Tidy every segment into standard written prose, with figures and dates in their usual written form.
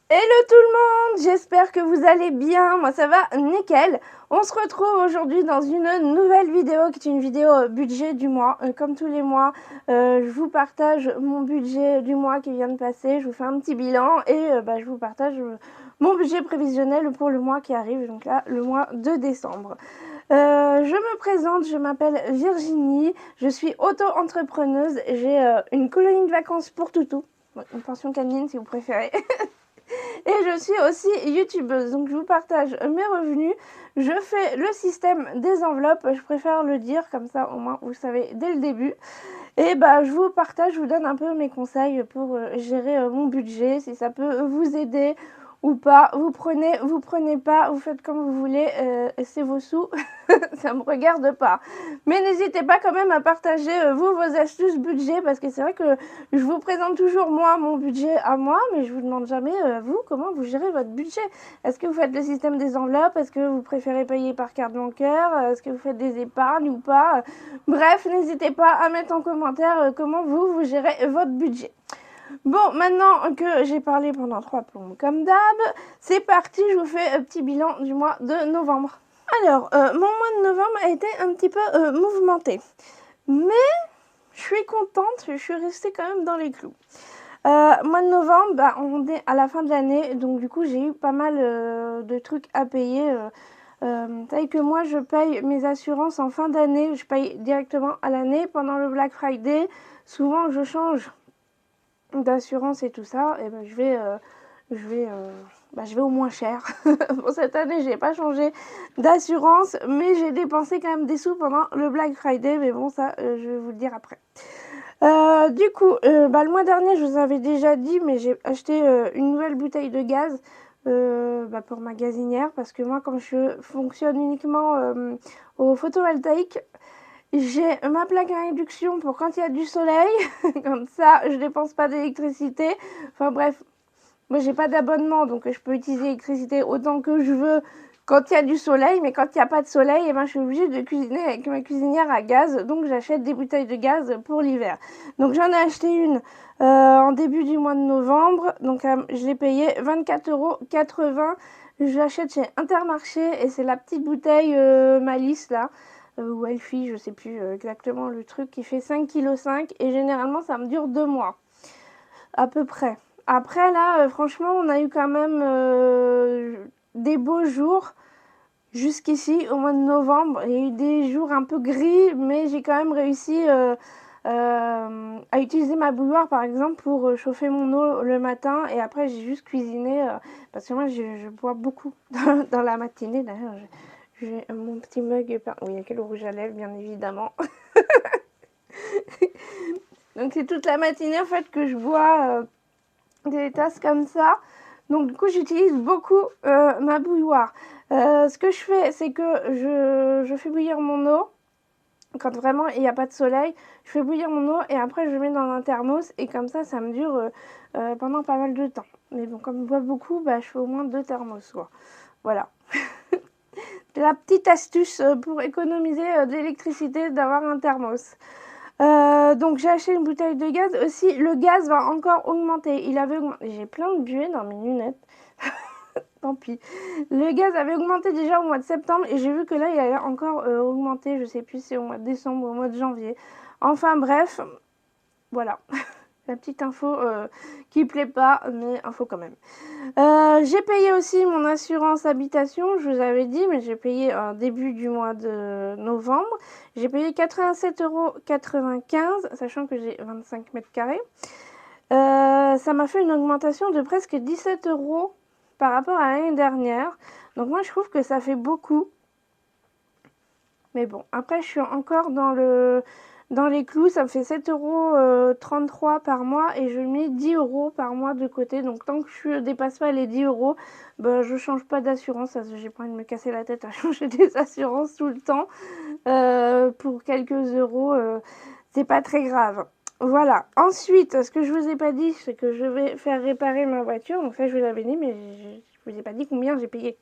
Hello tout le monde, j'espère que vous allez bien, moi ça va nickel. On se retrouve aujourd'hui dans une nouvelle vidéo qui est une vidéo budget du mois. Comme tous les mois, je vous partage mon budget du mois qui vient de passer, je vous fais un petit bilan et je vous partage mon budget prévisionnel pour le mois qui arrive, donc là le mois de décembre. Je me présente, je m'appelle Virginie, je suis auto-entrepreneuse, j'ai une colonie de vacances pour toutou, une pension canine si vous préférez. Et je suis aussi youtubeuse, donc je vous partage mes revenus. Je fais le système des enveloppes, je préfère le dire, comme ça au moins vous savez dès le début. Et je vous partage, je vous donne un peu mes conseils pour gérer mon budget, si ça peut vous aider ou pas. Vous prenez pas, vous faites comme vous voulez, c'est vos sous, ça me regarde pas. Mais n'hésitez pas quand même à partager vous vos astuces budget, parce que c'est vrai que je vous présente toujours moi mon budget à moi, mais je vous demande jamais vous comment vous gérez votre budget. Est-ce que vous faites le système des enveloppes? Est-ce que vous préférez payer par carte bancaire? Est-ce que vous faites des épargnes ou pas? Bref, n'hésitez pas à mettre en commentaire comment vous gérez votre budget. Bon, maintenant que j'ai parlé pendant 3 plombes comme d'hab, c'est parti, je vous fais un petit bilan du mois de novembre. Alors, mon mois de novembre a été un petit peu mouvementé, mais je suis contente, je suis restée quand même dans les clous. Mois de novembre, on est à la fin de l'année, donc du coup j'ai eu pas mal de trucs à payer. Vous savez que moi je paye mes assurances en fin d'année, je paye directement à l'année. Pendant le Black Friday, souvent je change d'assurance et tout ça, et je vais au moins cher. Pour cette année, j'ai pas changé d'assurance, mais j'ai dépensé quand même des sous pendant le Black Friday, mais bon, ça, je vais vous le dire après. Du coup, le mois dernier, je vous avais déjà dit, mais j'ai acheté une nouvelle bouteille de gaz pour ma gazinière, parce que moi, comme je fonctionne uniquement au photovoltaïque, j'ai ma plaque à induction pour quand il y a du soleil, comme ça je dépense pas d'électricité. Enfin bref, moi j'ai pas d'abonnement donc je peux utiliser l'électricité autant que je veux quand il y a du soleil, mais quand il n'y a pas de soleil, je suis obligée de cuisiner avec ma cuisinière à gaz, donc j'achète des bouteilles de gaz pour l'hiver. Donc j'en ai acheté une en début du mois de novembre, donc je l'ai payé 24,80 €. Je l'achète chez Intermarché et c'est la petite bouteille Malice là ou Elfie, je sais plus exactement le truc, qui fait 5,5 kg et généralement ça me dure 2 mois à peu près. Après là, franchement, on a eu quand même des beaux jours jusqu'ici au mois de novembre. Il y a eu des jours un peu gris, mais j'ai quand même réussi à utiliser ma bouilloire par exemple pour chauffer mon eau le matin et après j'ai juste cuisiné parce que moi je bois beaucoup dans la matinée. D'ailleurs, j'ai mon petit mug, oui, il y a que le rouge à lèvres bien évidemment. Donc c'est toute la matinée en fait que je bois des tasses comme ça. Donc du coup j'utilise beaucoup ma bouilloire. Ce que je fais, c'est que je fais bouillir mon eau. Quand vraiment il n'y a pas de soleil, je fais bouillir mon eau et après je le mets dans un thermos et comme ça me dure pendant pas mal de temps. Mais bon, comme je bois beaucoup, je fais au moins 2 thermos quoi. Voilà. C'est la petite astuce pour économiser de l'électricité d'avoir un thermos. Donc j'ai acheté une bouteille de gaz. Aussi, le gaz va encore augmenter. Il avait augmenté. J'ai plein de buées dans mes lunettes. Tant pis. Le gaz avait augmenté déjà au mois de septembre et j'ai vu que là, il allait encore augmenter. Je sais plus si c'est au mois de décembre ou au mois de janvier. Enfin bref, voilà. La petite info qui plaît pas, mais info quand même. J'ai payé aussi mon assurance habitation, je vous avais dit, mais j'ai payé début du mois de novembre. J'ai payé 87,95 €, sachant que j'ai 25 mètres carrés. Ça m'a fait une augmentation de presque 17 € par rapport à l'année dernière. Donc moi, je trouve que ça fait beaucoup. Mais bon, après, je suis encore dans les clous. Ça me fait 7,33 € par mois et je mets 10 € par mois de côté. Donc tant que je ne dépasse pas les 10 €, je change pas d'assurance. J'ai pas envie de me casser la tête à changer des assurances tout le temps. Pour quelques euros, c'est pas très grave. Voilà. Ensuite, ce que je vous ai pas dit, c'est que je vais faire réparer ma voiture. Donc ça, je vous l'avais dit, mais je vous ai pas dit combien j'ai payé.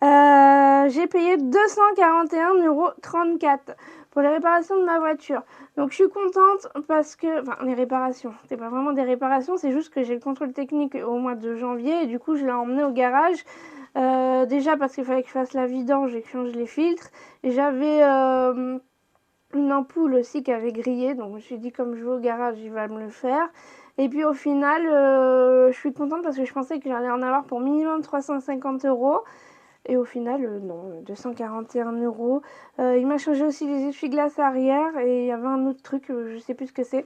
J'ai payé 241,34 € pour les réparations de ma voiture. Donc je suis contente parce que, enfin les réparations, c'est pas vraiment des réparations, c'est juste que j'ai le contrôle technique au mois de janvier et du coup je l'ai emmené au garage. Déjà parce qu'il fallait que je fasse la vidange et que je change les filtres. Et j'avais une ampoule aussi qui avait grillé, donc je me suis dit comme je vais au garage, il va me le faire. Et puis au final, je suis contente parce que je pensais que j'allais en avoir pour minimum 350 €. Et au final, non, 241 €. Il m'a changé aussi les essuie-glaces arrière et il y avait un autre truc, je sais plus ce que c'est.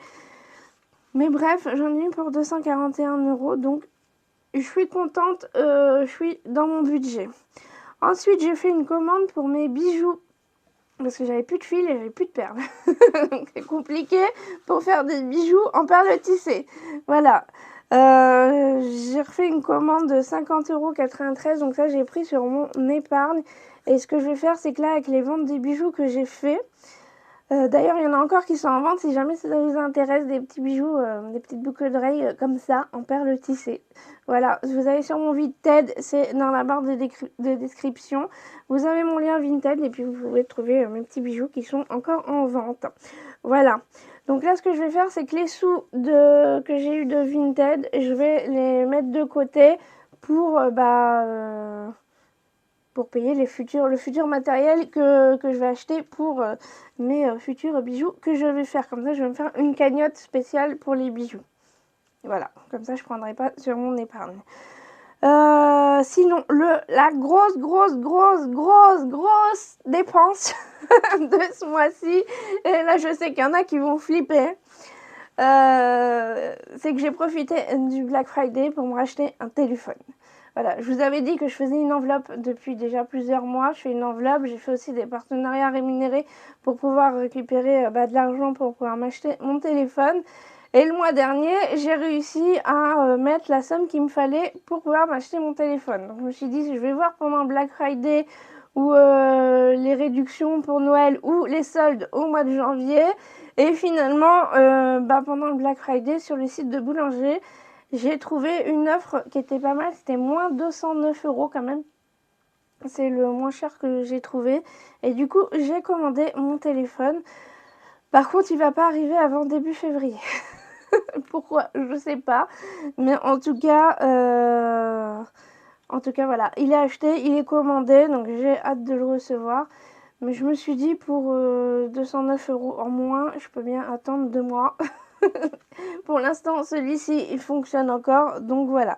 Mais bref, j'en ai eu pour 241 €, donc je suis contente, je suis dans mon budget. Ensuite, j'ai fait une commande pour mes bijoux parce que j'avais plus de fil et j'avais plus de perles. Donc c'est compliqué pour faire des bijoux en perles tissées. Voilà. J'ai refait une commande de 50,93 €, donc ça j'ai pris sur mon épargne. Et ce que je vais faire, c'est que là, avec les ventes des bijoux que j'ai fait, d'ailleurs il y en a encore qui sont en vente, si jamais ça vous intéresse, des petits bijoux, des petites boucles d'oreilles comme ça, en perles tissées. Voilà, vous allez sur mon Vinted, c'est dans la barre de description. Vous avez mon lien Vinted et puis vous pouvez trouver mes petits bijoux qui sont encore en vente. Voilà. Donc là, ce que je vais faire, c'est que les sous que j'ai eu de Vinted, je vais les mettre de côté pour payer le futur matériel que je vais acheter pour mes futurs bijoux que je vais faire. Comme ça, je vais me faire une cagnotte spéciale pour les bijoux. Voilà, comme ça, je ne prendrai pas sur mon épargne. Sinon, la grosse dépense de ce mois-ci, et là je sais qu'il y en a qui vont flipper, c'est que j'ai profité du Black Friday pour me racheter un téléphone. Voilà, je vous avais dit que je faisais une enveloppe depuis déjà plusieurs mois. Je fais une enveloppe, j'ai fait aussi des partenariats rémunérés pour pouvoir récupérer de l'argent pour pouvoir m'acheter mon téléphone. Et le mois dernier, j'ai réussi à mettre la somme qu'il me fallait pour pouvoir m'acheter mon téléphone. Donc je me suis dit, je vais voir pendant Black Friday ou les réductions pour Noël ou les soldes au mois de janvier. Et finalement, pendant le Black Friday, sur le site de Boulanger, j'ai trouvé une offre qui était pas mal. C'était moins 209 € quand même. C'est le moins cher que j'ai trouvé. Et du coup, j'ai commandé mon téléphone. Par contre, il va pas arriver avant début février. Pourquoi? Je sais pas. Mais en tout cas, voilà. Il est acheté, il est commandé. Donc, j'ai hâte de le recevoir. Mais je me suis dit, pour 209 € en moins, je peux bien attendre 2 mois. Pour l'instant, celui-ci, il fonctionne encore. Donc, voilà.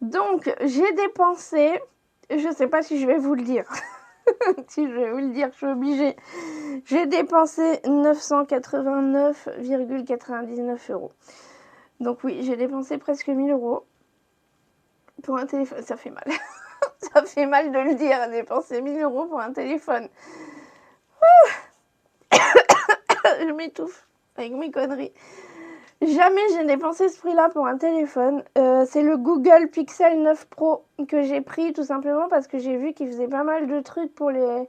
Donc, j'ai dépensé... Je ne sais pas si je vais vous le dire. Si je vais vous le dire, je suis obligée. J'ai dépensé 989,99 €. Donc oui, j'ai dépensé presque 1000 € pour un téléphone. Ça fait mal. Ça fait mal de le dire, dépenser 1000 € pour un téléphone. Je m'étouffe avec mes conneries. Jamais j'ai dépensé ce prix-là pour un téléphone. C'est le Google Pixel 9 Pro que j'ai pris tout simplement parce que j'ai vu qu'il faisait pas mal de trucs pour les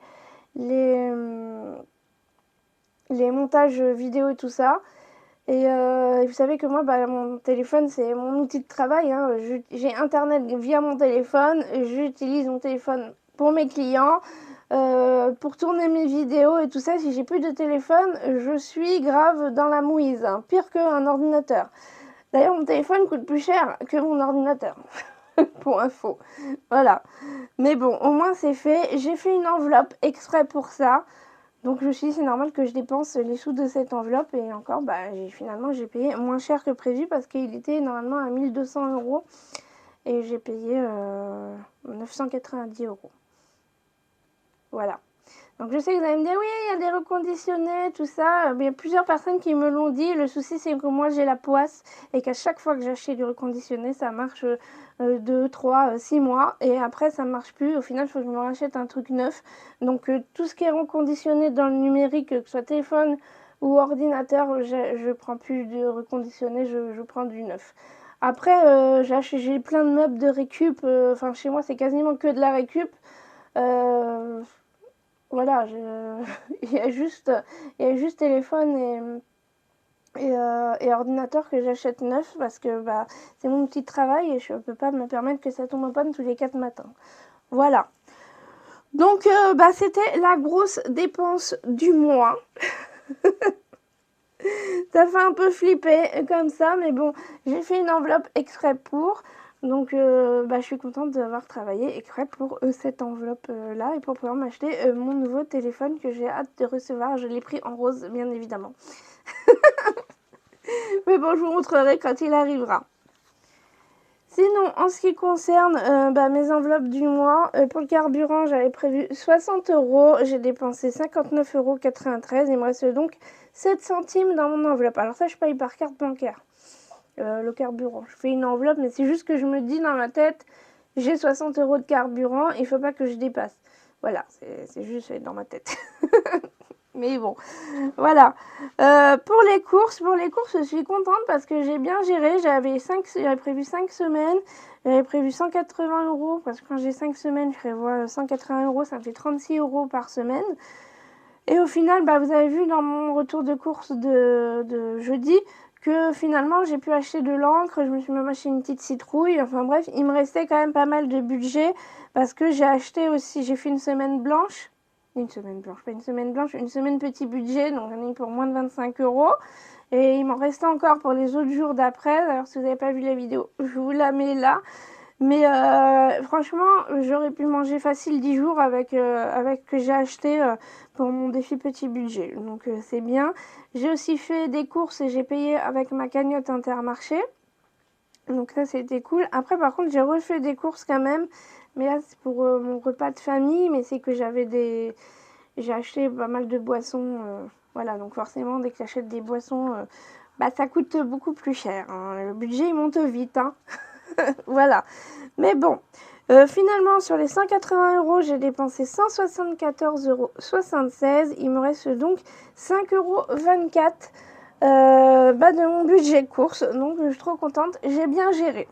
montages vidéo et tout ça. Et vous savez que moi, mon téléphone, c'est mon outil de travail. Hein. J'ai Internet via mon téléphone. J'utilise mon téléphone pour mes clients, pour tourner mes vidéos et tout ça. Si j'ai plus de téléphone, je suis grave dans la mouise. Hein. Pire qu'un ordinateur. D'ailleurs, mon téléphone coûte plus cher que mon ordinateur. Pour info. Voilà. Mais bon, au moins c'est fait. J'ai fait une enveloppe exprès pour ça. Donc je me suis dit, c'est normal que je dépense les sous de cette enveloppe. Et encore, finalement, j'ai payé moins cher que prévu parce qu'il était normalement à 1200 €. Et j'ai payé 990 €. Voilà. Donc je sais que vous allez me dire, oui, il y a des reconditionnés, tout ça. Mais il y a plusieurs personnes qui me l'ont dit. Le souci, c'est que moi, j'ai la poisse. Et qu'à chaque fois que j'achète du reconditionné, ça marche 2, 3, 6 mois. Et après, ça ne marche plus. Au final, il faut que je me rachète un truc neuf. Donc tout ce qui est reconditionné dans le numérique, que ce soit téléphone ou ordinateur, je ne prends plus de reconditionné, je prends du neuf. Après, j'ai plein de meubles de récup. Enfin, chez moi, c'est quasiment que de la récup. Voilà, il y a juste téléphone et ordinateur que j'achète neuf parce que c'est mon petit travail et je ne peux pas me permettre que ça tombe en panne tous les 4 matins. Voilà. Donc, c'était la grosse dépense du mois. Ça fait un peu flipper comme ça, mais bon, j'ai fait une enveloppe exprès pour. Donc, je suis contente d'avoir travaillé exprès pour cette enveloppe-là et pour pouvoir m'acheter mon nouveau téléphone que j'ai hâte de recevoir. Je l'ai pris en rose, bien évidemment. Mais bon, je vous montrerai quand il arrivera. Sinon, en ce qui concerne mes enveloppes du mois, pour le carburant, j'avais prévu 60 €. J'ai dépensé 59,93 €. Il me reste donc 7 centimes dans mon enveloppe. Alors ça, je paye par carte bancaire. Le carburant. Je fais une enveloppe, mais c'est juste que je me dis dans ma tête, j'ai 60 € de carburant, il ne faut pas que je dépasse. Voilà, c'est juste dans ma tête. Mais bon, voilà. Pour les courses, je suis contente parce que j'ai bien géré. J'avais prévu 5 semaines. J'avais prévu 180 € parce que quand j'ai 5 semaines, je prévois 180 €. Ça me fait 36 € par semaine. Et au final, vous avez vu dans mon retour de course de jeudi que finalement, j'ai pu acheter de l'encre. Je me suis même acheté une petite citrouille. Enfin bref, il me restait quand même pas mal de budget parce que j'ai acheté aussi, j'ai fait une semaine blanche. Une semaine blanche, pas une semaine blanche, une semaine petit budget, donc j'en ai eu pour moins de 25 €. Et il m'en restait encore pour les autres jours d'après. Alors si vous n'avez pas vu la vidéo, je vous la mets là. Mais franchement, j'aurais pu manger facile 10 jours avec que j'ai acheté pour mon défi petit budget. Donc c'est bien. J'ai aussi fait des courses et j'ai payé avec ma cagnotte Intermarché. Donc ça, c'était cool. Après, par contre, j'ai refait des courses quand même. Mais là, c'est pour mon repas de famille. Mais c'est que j'ai acheté pas mal de boissons. Voilà, donc forcément, dès que j'achète des boissons, ça coûte beaucoup plus cher, hein. Le budget, il monte vite, hein. Voilà. Mais bon, finalement, sur les 180 €, j'ai dépensé 174,76 €. Il me reste donc 5,24 € de mon budget course. Donc, je suis trop contente. J'ai bien géré.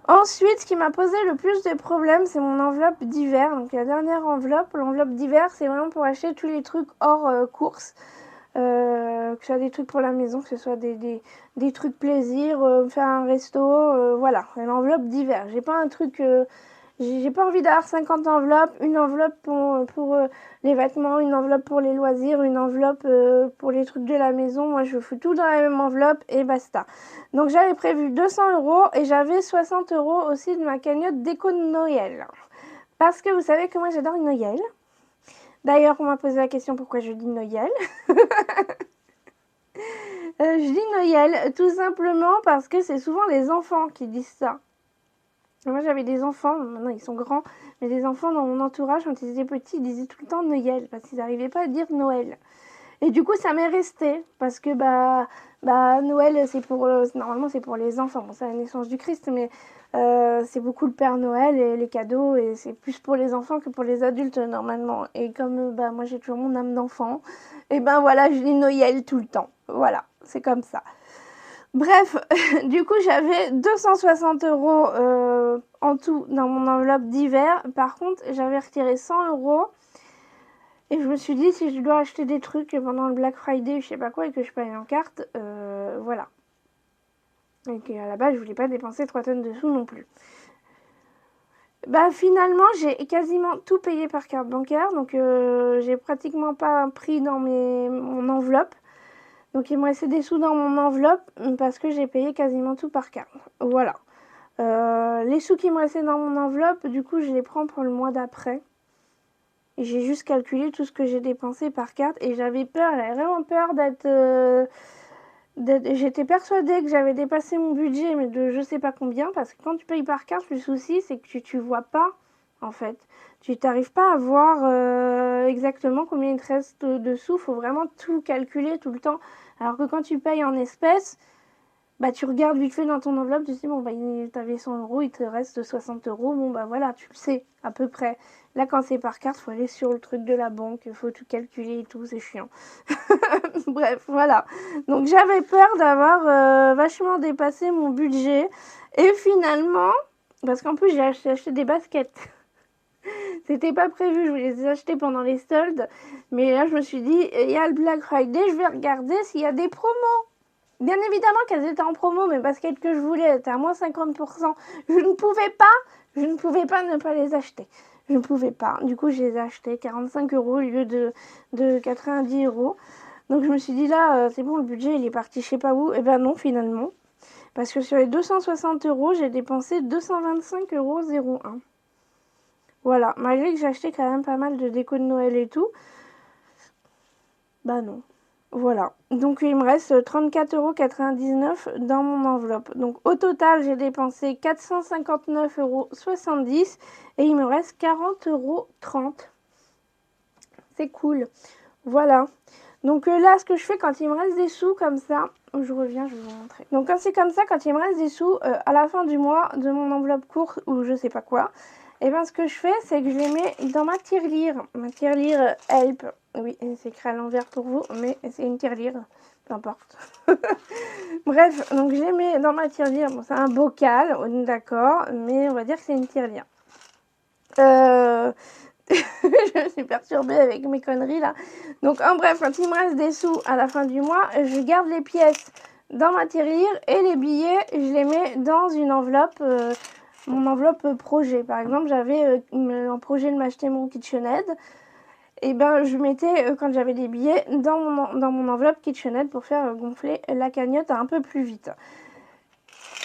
Ensuite, ce qui m'a posé le plus de problèmes, c'est mon enveloppe d'hiver. Donc, la dernière enveloppe, l'enveloppe d'hiver, c'est vraiment pour acheter tous les trucs hors course. Que ce soit des trucs pour la maison, que ce soit des trucs plaisir, faire un resto, voilà, l'enveloppe d'hiver. J'ai pas un truc, j'ai pas envie d'avoir 50 enveloppes, une enveloppe pour les vêtements, une enveloppe pour les loisirs, une enveloppe pour les trucs de la maison. Moi, je fous tout dans la même enveloppe et basta. Donc, j'avais prévu 200 € et j'avais 60 € aussi de ma cagnotte déco de Noël. Parce que vous savez que moi, j'adore Noël. D'ailleurs, on m'a posé la question pourquoi je dis Noël. Je dis Noël tout simplement parce que c'est souvent les enfants qui disent ça. Moi, j'avais des enfants, maintenant ils sont grands, mais des enfants dans mon entourage, quand ils étaient petits, ils disaient tout le temps Noël, parce qu'ils n'arrivaient pas à dire Noël. Et du coup, ça m'est resté, parce que Noël, c'est pour, normalement, c'est pour les enfants. Bon, c'est la naissance du Christ, mais c'est beaucoup le Père Noël et les cadeaux, et c'est plus pour les enfants que pour les adultes, normalement. Et comme moi, j'ai toujours mon âme d'enfant, et voilà, je dis Noël tout le temps. Voilà, c'est comme ça. Bref, du coup, j'avais 260 € en tout dans mon enveloppe d'hiver. Par contre, j'avais retiré 100 € et je me suis dit, si je dois acheter des trucs pendant le Black Friday, je sais pas quoi, et que je paye en carte, voilà. Et qu'à la base, je voulais pas dépenser 3 tonnes de sous non plus. Finalement, j'ai quasiment tout payé par carte bancaire, donc j'ai pratiquement pas pris dans mon enveloppe. Donc il me restait des sous dans mon enveloppe parce que j'ai payé quasiment tout par carte. Voilà. Les sous qui me restaient dans mon enveloppe, du coup, je les prends pour le mois d'après. Et j'ai juste calculé tout ce que j'ai dépensé par carte. Et j'avais vraiment peur J'étais persuadée que j'avais dépassé mon budget, mais de je sais pas combien. Parce que quand tu payes par carte, le souci, c'est que tu vois pas, en fait. Tu n'arrives pas à voir exactement combien il te reste de sous. Il faut vraiment tout calculer tout le temps. Alors que quand tu payes en espèces, tu regardes vite fait dans ton enveloppe, tu te dis, bon, t'avais 100 €, il te reste 60 €, bon, voilà, tu le sais, à peu près. Là, quand c'est par carte, il faut aller sur le truc de la banque, il faut tout calculer et tout, c'est chiant. Bref, voilà. Donc, j'avais peur d'avoir vachement dépassé mon budget. Et finalement, parce qu'en plus, j'ai acheté des baskets. C'était pas prévu, je voulais les acheter pendant les soldes. Mais là, je me suis dit, il y a le Black Friday, je vais regarder s'il y a des promos. Bien évidemment qu'elles étaient en promo, mes baskets que je voulais étaient à moins 50%. Je ne pouvais pas ne pas les acheter. je ne pouvais pas. Du coup, je les ai achetés 45 € au lieu de 90 €. Donc je me suis dit là, c'est bon, le budget il est parti je sais pas où. Et ben non, finalement. Parce que sur les 260 €, j'ai dépensé 225,01 €. Voilà, malgré que j'ai acheté quand même pas mal de déco de Noël et tout. Bah non. Voilà. Donc il me reste 34,99 € dans mon enveloppe. Donc au total, j'ai dépensé 459,70 € et il me reste 40,30 €. C'est cool. Voilà. Donc là, ce que je fais quand il me reste des sous comme ça, je reviens, je vais vous montrer. Donc quand c'est comme ça, quand il me reste des sous à la fin du mois de mon enveloppe courte ou je sais pas quoi, et bien ce que je fais, c'est que je les mets dans ma tirelire. Ma tirelire Help. Oui, c'est écrit à l'envers pour vous, mais c'est une tirelire. Peu importe. Bref, donc je les mets dans ma tirelire. Bon, c'est un bocal, on est d'accord, mais on va dire que c'est une tirelire. Je suis perturbée avec mes conneries là. Donc en bref, quand il me reste des sous à la fin du mois, je garde les pièces dans ma tirelire et les billets, je les mets dans une enveloppe, mon enveloppe projet. Par exemple, j'avais un projet de m'acheter mon KitchenAid. Et ben je mettais, quand j'avais des billets, dans mon enveloppe KitchenAid pour faire gonfler la cagnotte un peu plus vite.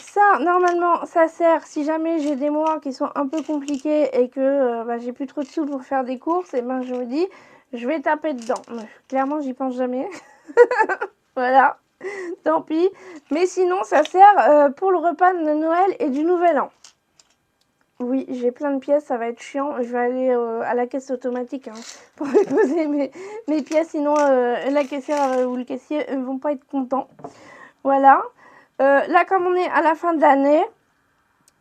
Ça, normalement, ça sert si jamais j'ai des mois qui sont un peu compliqués et que j'ai plus trop de sous pour faire des courses, et ben je vous dis, je vais taper dedans. Clairement, j'y pense jamais. Voilà, tant pis. Mais sinon, ça sert pour le repas de Noël et du Nouvel An. Oui, j'ai plein de pièces, ça va être chiant. Je vais aller à la caisse automatique pour déposer mes pièces, sinon la caissière ou le caissier ne vont pas être contents. Voilà. Là, comme on est à la fin de l'année,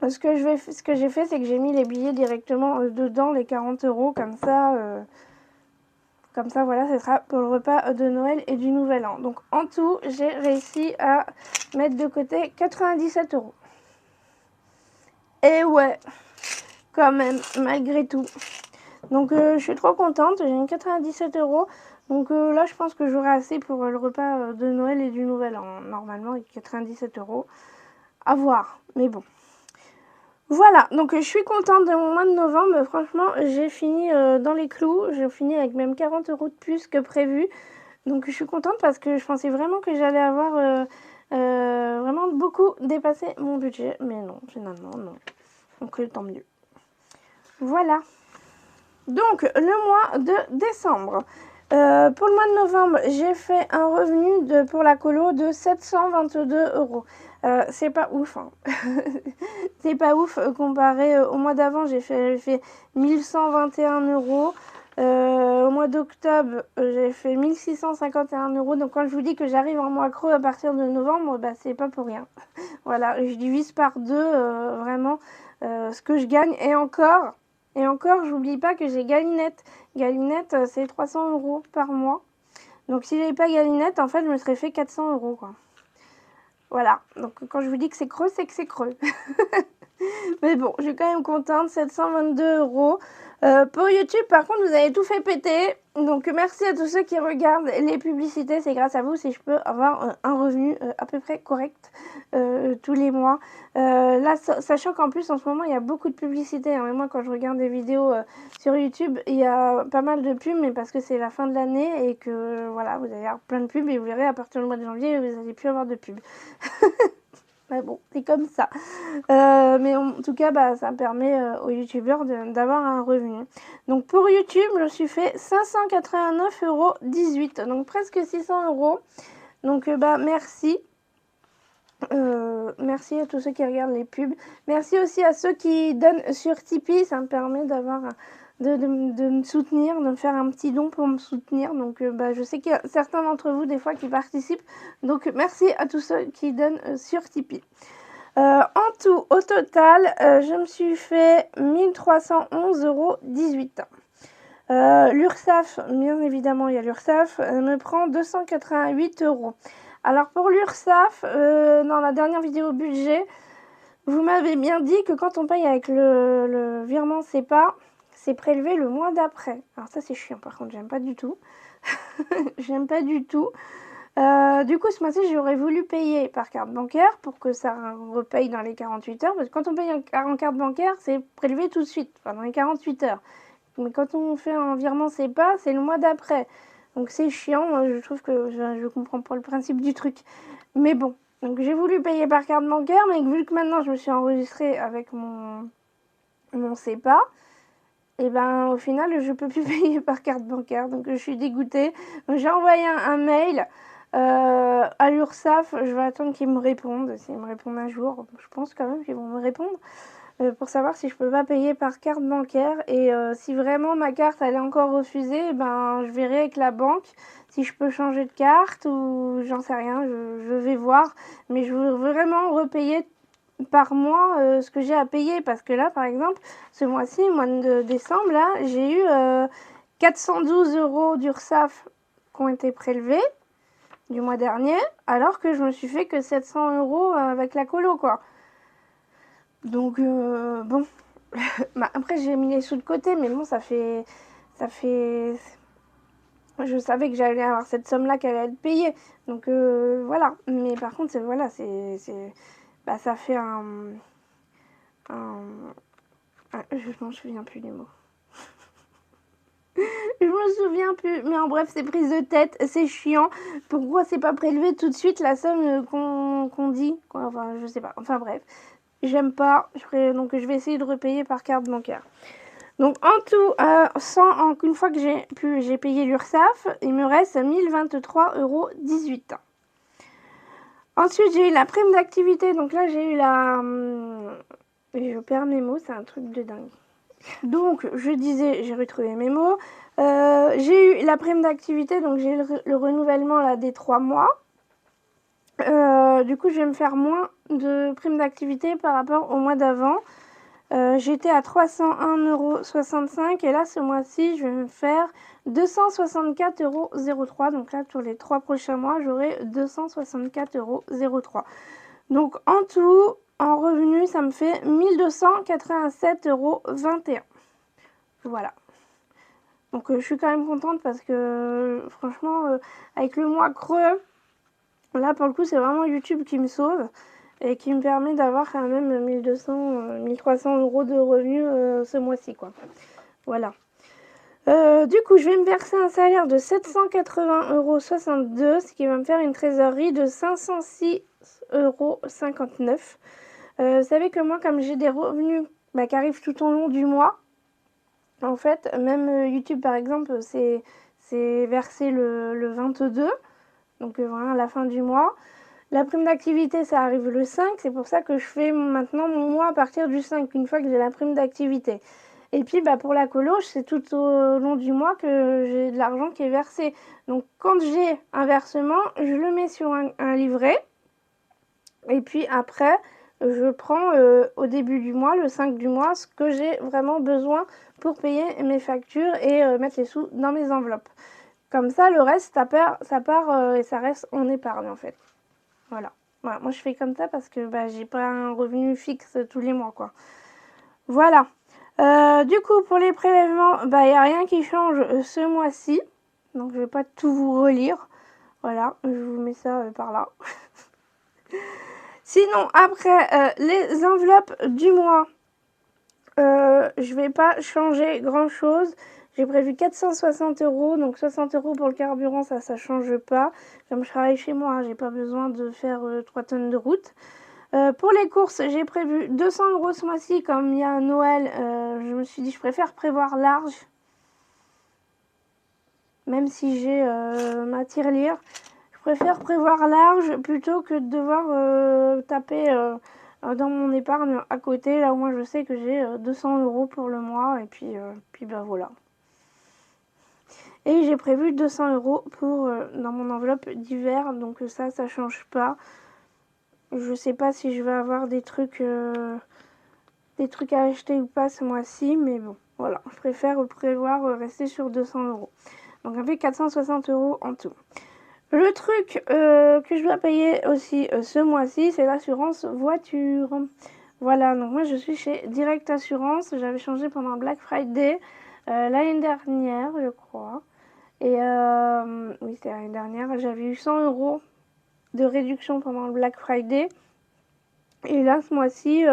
ce que j'ai fait, c'est que j'ai mis les billets directement dedans, les 40 €, comme ça, voilà, ce sera pour le repas de Noël et du Nouvel An. Donc, en tout, j'ai réussi à mettre de côté 97 €. Et ouais, quand même, malgré tout. Donc, je suis trop contente, j'ai mis 97 €. Donc là, je pense que j'aurai assez pour le repas de Noël et du Nouvel An. Normalement, avec 97 €. À voir, mais bon. Voilà, donc je suis contente de mon mois de novembre. Franchement, j'ai fini dans les clous. J'ai fini avec même 40 € de plus que prévu. Donc je suis contente parce que je pensais vraiment que j'allais avoir vraiment beaucoup dépassé mon budget. Mais non, finalement, non. Donc tant mieux. Voilà. Donc le mois de décembre. Pour le mois de novembre, j'ai fait un revenu pour la colo de 722 €. C'est pas ouf, hein. C'est pas ouf comparé au mois d'avant, j'ai fait 1121 €. Au mois d'octobre, j'ai fait 1651 €. Donc quand je vous dis que j'arrive en mois creux à partir de novembre, bah, c'est pas pour rien. Voilà, je divise par deux vraiment ce que je gagne. Et encore, j'oublie pas que j'ai Galinette. Galinette, c'est 300 € par mois. Donc si j'avais pas Galinette, en fait, je me serais fait 400 € quoi. Voilà, donc quand je vous dis que c'est creux, c'est que c'est creux. Mais bon, je suis quand même contente, 722 €. Pour YouTube, par contre, vous avez tout fait péter. Donc merci à tous ceux qui regardent les publicités. C'est grâce à vous si je peux avoir un revenu à peu près correct tous les mois. Là, sachant qu'en plus, en ce moment, il y a beaucoup de publicités. Mais moi, quand je regarde des vidéos sur YouTube, il y a pas mal de pubs, mais parce que c'est la fin de l'année et que voilà, vous allez avoir plein de pubs et vous verrez à partir du mois de janvier, vous n'allez plus avoir de pubs. Mais bon, c'est comme ça. Mais en tout cas, bah, ça permet aux youtubeurs d'avoir un revenu. Donc pour YouTube, je me suis fait 589,18 €. Donc presque 600 €. Donc bah merci. Merci à tous ceux qui regardent les pubs. Merci aussi à ceux qui donnent sur Tipeee. Ça me permet d'avoir de me soutenir, de me faire un petit don pour me soutenir. Donc bah, je sais qu'il y a certains d'entre vous des fois qui participent. Donc merci à tous ceux qui donnent sur Tipeee. En tout, au total, je me suis fait 1311,18 €. L'URSSAF, bien évidemment, il y a l'URSSAF, me prend 288 €. Alors pour l'URSSAF, dans la dernière vidéo budget, vous m'avez bien dit que quand on paye avec le virement SEPA, c'est prélevé le mois d'après. Alors ça c'est chiant par contre, j'aime pas du tout. J'aime pas du tout. Du coup, ce mois-ci, j'aurais voulu payer par carte bancaire pour que ça repaye dans les 48 heures. Parce que quand on paye en carte bancaire, c'est prélevé tout de suite, enfin dans les 48 heures. Mais quand on fait un virement SEPA, c'est le mois d'après. Donc c'est chiant, moi, je trouve que je comprends pas le principe du truc. Mais bon, donc j'ai voulu payer par carte bancaire, mais vu que maintenant je me suis enregistrée avec mon SEPA, et ben au final je peux plus payer par carte bancaire, donc je suis dégoûtée. Donc j'ai envoyé un mail à l'URSSAF, je vais attendre qu'ils me répondent. S'ils me répondent un jour, je pense quand même qu'ils vont me répondre. Pour savoir si je peux pas payer par carte bancaire, et si vraiment ma carte elle est encore refusée, ben je verrai avec la banque si je peux changer de carte ou j'en sais rien, je vais voir, mais je veux vraiment repayer par mois ce que j'ai à payer, parce que là par exemple ce mois-ci, mois de décembre, là j'ai eu 412 € d'URSSAF qui ont été prélevés du mois dernier, alors que je me suis fait que 700 € avec la colo, quoi. Donc bon, bah, après j'ai mis les sous de côté, mais bon, ça fait, je savais que j'allais avoir cette somme là qu'elle allait être payée, donc voilà. Mais par contre voilà, bah, ça fait je m'en souviens plus des mots. Je me souviens plus, mais en bref, c'est prise de tête, c'est chiant. Pourquoi c'est pas prélevé tout de suite la somme qu'on dit, quoi. Enfin, je sais pas. Enfin bref, j'aime pas. Donc je vais essayer de repayer par carte bancaire. Donc en tout, une fois que j'ai payé l'URSSAF, il me reste 1023,18 €. Ensuite, j'ai eu la prime d'activité. Donc là, j'ai eu la... je perds mes mots, c'est un truc de dingue. Donc, je disais, j'ai retrouvé mes mots. J'ai eu la prime d'activité, donc j'ai eu le renouvellement là, des 3 mois. Du coup, je vais me faire moins de prime d'activité par rapport au mois d'avant. J'étais à 301,65 € et là, ce mois-ci, je vais me faire 264,03 €. Donc là, sur les 3 prochains mois, j'aurai 264,03 €. Donc, en tout, en revenu, ça me fait 1287,21 €. Voilà. Donc, je suis quand même contente parce que, franchement, avec le mois creux, là, pour le coup, c'est vraiment YouTube qui me sauve et qui me permet d'avoir quand même 1300 € de revenus ce mois-ci, quoi. Voilà. Du coup, je vais me verser un salaire de 780,62 €, ce qui va me faire une trésorerie de 506,59 €. Vous savez que moi, comme j'ai des revenus qui arrivent tout au long du mois, en fait, même YouTube, par exemple, c'est versé le 22, donc voilà, à la fin du mois. La prime d'activité, ça arrive le 5, c'est pour ça que je fais maintenant mon mois à partir du 5, une fois que j'ai la prime d'activité. Et puis pour la colo, c'est tout au long du mois que j'ai de l'argent qui est versé. Donc quand j'ai un versement, je le mets sur un livret. Et puis après, je prends au début du mois, le 5 du mois, ce que j'ai vraiment besoin pour payer mes factures et mettre les sous dans mes enveloppes. Comme ça, le reste, ça part et ça reste en épargne, en fait. Voilà. Moi, je fais comme ça parce que j'ai pas un revenu fixe tous les mois, quoi. Voilà. Du coup, pour les prélèvements, il n'y a rien qui change ce mois-ci. Donc, je vais pas tout vous relire. Voilà, je vous mets ça par là. Sinon, après, les enveloppes du mois, je vais pas changer grand-chose. J'ai prévu 460 €, donc 60 € pour le carburant, ça change pas. Comme je travaille chez moi, hein, j'ai pas besoin de faire 3 tonnes de route. Pour les courses, j'ai prévu 200 € ce mois-ci. Comme il y a Noël, je me suis dit je préfère prévoir large. Même si j'ai ma tirelire, je préfère prévoir large plutôt que de devoir taper dans mon épargne à côté. Là, au moins, je sais que j'ai 200 € pour le mois. Et puis voilà. Et j'ai prévu 200 € pour dans mon enveloppe d'hiver. Donc ça change pas. Je sais pas si je vais avoir des trucs à acheter ou pas ce mois-ci. Mais bon, voilà. Je préfère prévoir rester sur 200 €. Donc ça fait 460 € en tout. Le truc que je dois payer aussi ce mois-ci, c'est l'assurance voiture. Voilà, donc moi je suis chez Direct Assurance. J'avais changé pendant Black Friday l'année dernière, je crois. Et oui, c'était l'année dernière, j'avais eu 100 € de réduction pendant le Black Friday. Et là, ce mois-ci,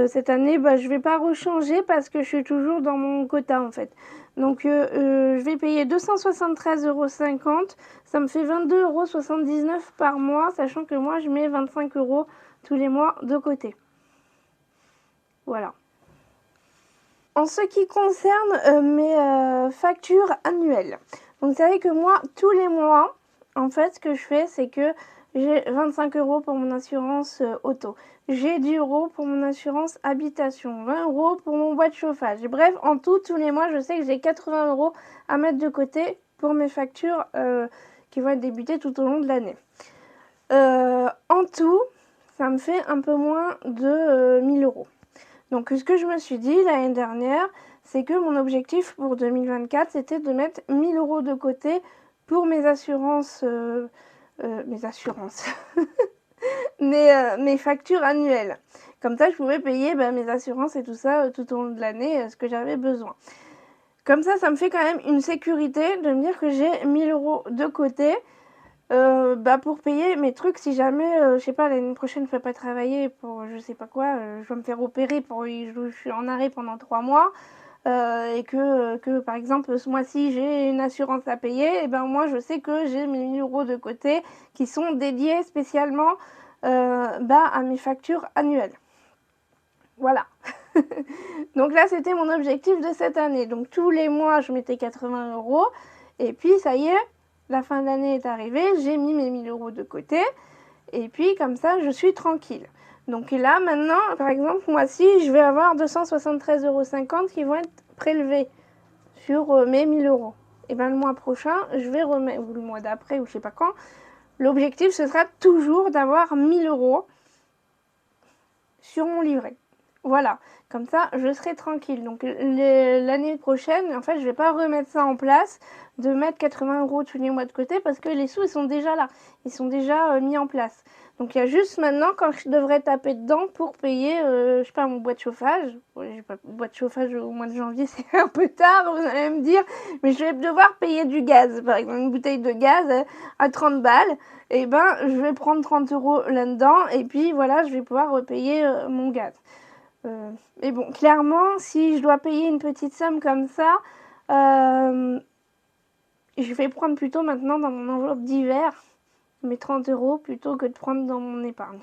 cette année, bah, je vais pas rechanger parce que je suis toujours dans mon quota en fait. Donc je vais payer 273,50 €. Ça me fait 22,79 € par mois, sachant que moi, je mets 25 € tous les mois de côté. Voilà. En ce qui concerne mes factures annuelles, donc vous savez que moi, tous les mois, en fait, ce que je fais, c'est que j'ai 25 € pour mon assurance auto. J'ai 10 € pour mon assurance habitation, 20 € pour mon boîte de chauffage. Bref, en tout, tous les mois, je sais que j'ai 80 € à mettre de côté pour mes factures qui vont être débitées tout au long de l'année. En tout, ça me fait un peu moins de 1000 €. Donc ce que je me suis dit l'année dernière, c'est que mon objectif pour 2024, c'était de mettre 1000 € de côté pour mes assurances, mes factures annuelles. Comme ça, je pouvais payer mes assurances et tout ça tout au long de l'année, ce que j'avais besoin. Comme ça me fait quand même une sécurité de me dire que j'ai 1000 € de côté. Pour payer mes trucs si jamais, je sais pas, l'année prochaine je peux pas travailler pour je sais pas quoi, je dois me faire opérer je suis en arrêt pendant 3 mois, et que par exemple ce mois-ci j'ai une assurance à payer, et ben moi je sais que j'ai mes 1000 € de côté qui sont dédiés spécialement à mes factures annuelles. Voilà. Donc là c'était mon objectif de cette année. Donc tous les mois je mettais 80 € et puis ça y est, la fin de l'année est arrivée, j'ai mis mes 1000 € de côté et puis comme ça je suis tranquille. Donc là maintenant, par exemple, moi-ci, je vais avoir 273,50 € qui vont être prélevés sur mes 1000 €. Et bien le mois prochain, je vais remettre, ou le mois d'après, ou je sais pas quand, l'objectif ce sera toujours d'avoir 1000 € sur mon livret. Voilà, comme ça je serai tranquille. Donc l'année prochaine, en fait, je vais pas remettre ça en place, de mettre 80 € tous les mois de côté, parce que les sous ils sont déjà là, ils sont déjà mis en place. Donc il y a juste maintenant quand je devrais taper dedans pour payer, je sais pas, mon boîte de chauffage. Ouais, j'ai pas de boîte de chauffage au mois de janvier, c'est un peu tard, vous allez me dire, mais je vais devoir payer du gaz, par exemple une bouteille de gaz à 30 balles. Et ben je vais prendre 30 € là-dedans et puis voilà, je vais pouvoir repayer mon gaz. Mais bon, clairement, si je dois payer une petite somme comme ça, je vais prendre plutôt maintenant dans mon enveloppe d'hiver mes 30 € plutôt que de prendre dans mon épargne.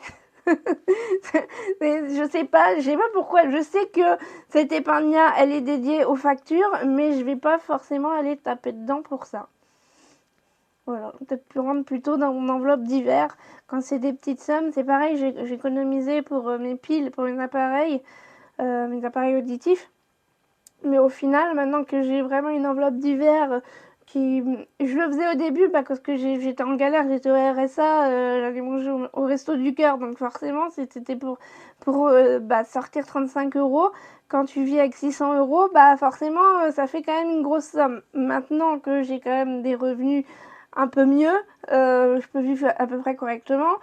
Mais je sais pas pourquoi. Je sais que cette épargne-là, elle est dédiée aux factures, mais je vais pas forcément aller taper dedans pour ça. Voilà, peut-être prendre plutôt dans mon enveloppe d'hiver. Quand c'est des petites sommes, c'est pareil, j'ai économisé pour mes piles, pour mes appareils auditifs. Mais au final, maintenant que j'ai vraiment une enveloppe d'hiver, je le faisais au début parce que j'étais en galère, j'étais au RSA, j'allais manger au Resto du Cœur, donc forcément c'était pour sortir 35 €. Quand tu vis avec 600 €, forcément ça fait quand même une grosse somme. Maintenant que j'ai quand même des revenus un peu mieux, je peux vivre à peu près correctement.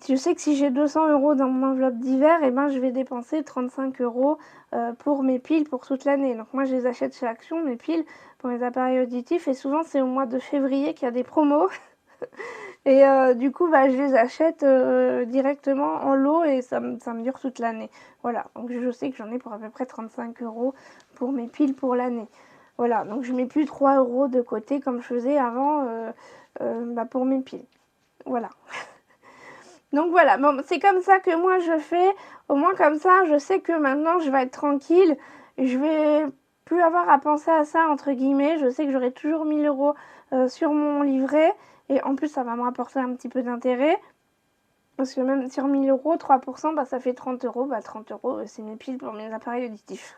Je sais que si j'ai 200 € dans mon enveloppe d'hiver, et ben je vais dépenser 35 € pour mes piles pour toute l'année. Donc moi je les achète chez Action, mes piles pour mes appareils auditifs, et souvent c'est au mois de février qu'il y a des promos. Et du coup je les achète directement en lot et ça me dure toute l'année. Voilà, donc je sais que j'en ai pour à peu près 35 € pour mes piles pour l'année. Voilà, donc je mets plus 3 € de côté comme je faisais avant pour mes piles. Voilà. Donc voilà, bon, c'est comme ça que moi je fais. Au moins comme ça, je sais que maintenant je vais être tranquille. Je vais plus avoir à penser à ça, entre guillemets. Je sais que j'aurai toujours 1000 € sur mon livret. Et en plus, ça va me rapporter un petit peu d'intérêt. Parce que même sur 1000 €, 3%, ça fait 30 €. 30 €, c'est mes piles pour mes appareils auditifs.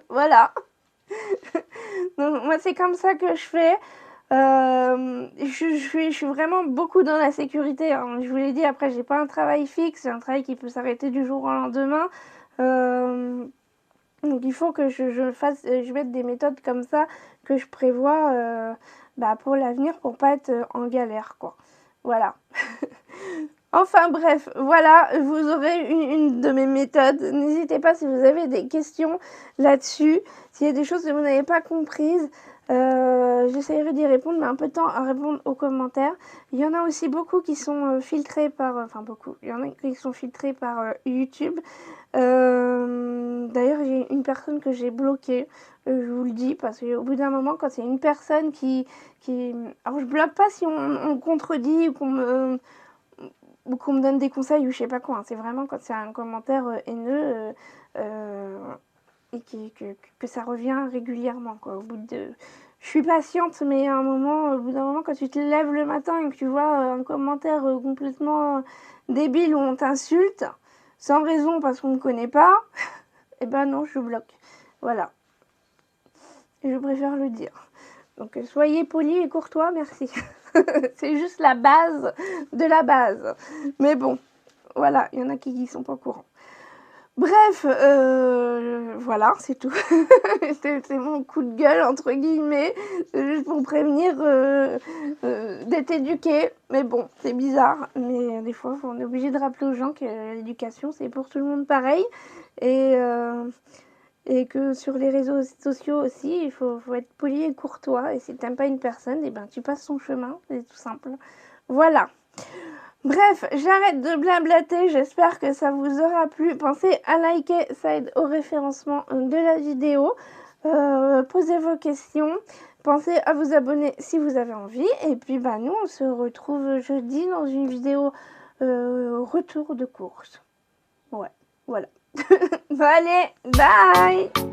Voilà. Donc moi, c'est comme ça que je fais. Je suis vraiment beaucoup dans la sécurité, hein. Je vous l'ai dit, après j'ai pas un travail fixe, j'ai un travail qui peut s'arrêter du jour au lendemain. Donc il faut que je mette des méthodes comme ça que je prévois pour l'avenir pour pas être en galère, quoi. Voilà. Enfin bref, voilà, vous aurez une de mes méthodes. N'hésitez pas si vous avez des questions là-dessus, s'il y a des choses que vous n'avez pas comprises. J'essaierai d'y répondre, mais un peu de temps à répondre aux commentaires. Il y en a aussi beaucoup qui sont filtrés par... Enfin, beaucoup. Il y en a qui sont filtrés par YouTube. D'ailleurs, j'ai une personne que j'ai bloquée. Je vous le dis, parce qu'au bout d'un moment, quand c'est une personne qui... Alors, je bloque pas si on contredit ou qu'on me donne des conseils ou je sais pas quoi. Hein. C'est vraiment quand c'est un commentaire haineux et que ça revient régulièrement, quoi. Au bout de... Je suis patiente, mais à un moment, au bout d'un moment, quand tu te lèves le matin et que tu vois un commentaire complètement débile où on t'insulte, sans raison parce qu'on ne connaît pas, eh ben non, je bloque. Voilà. Et je préfère le dire. Donc soyez polis et courtois, merci. C'est juste la base de la base. Mais bon, voilà, il y en a qui sont pas au courant. Bref, voilà, c'est tout. C'est mon coup de gueule, entre guillemets. C'est juste pour prévenir d'être éduqué. Mais bon, c'est bizarre. Mais des fois, on est obligé de rappeler aux gens que l'éducation, c'est pour tout le monde pareil. Et que sur les réseaux sociaux aussi, il faut être poli et courtois. Et si t'aimes pas une personne, eh ben, tu passes son chemin. C'est tout simple. Voilà. Bref, j'arrête de blablater, j'espère que ça vous aura plu. Pensez à liker, ça aide au référencement de la vidéo. Posez vos questions, pensez à vous abonner si vous avez envie. Et puis bah, nous, on se retrouve jeudi dans une vidéo retour de course. Ouais, voilà. Bon allez, bye!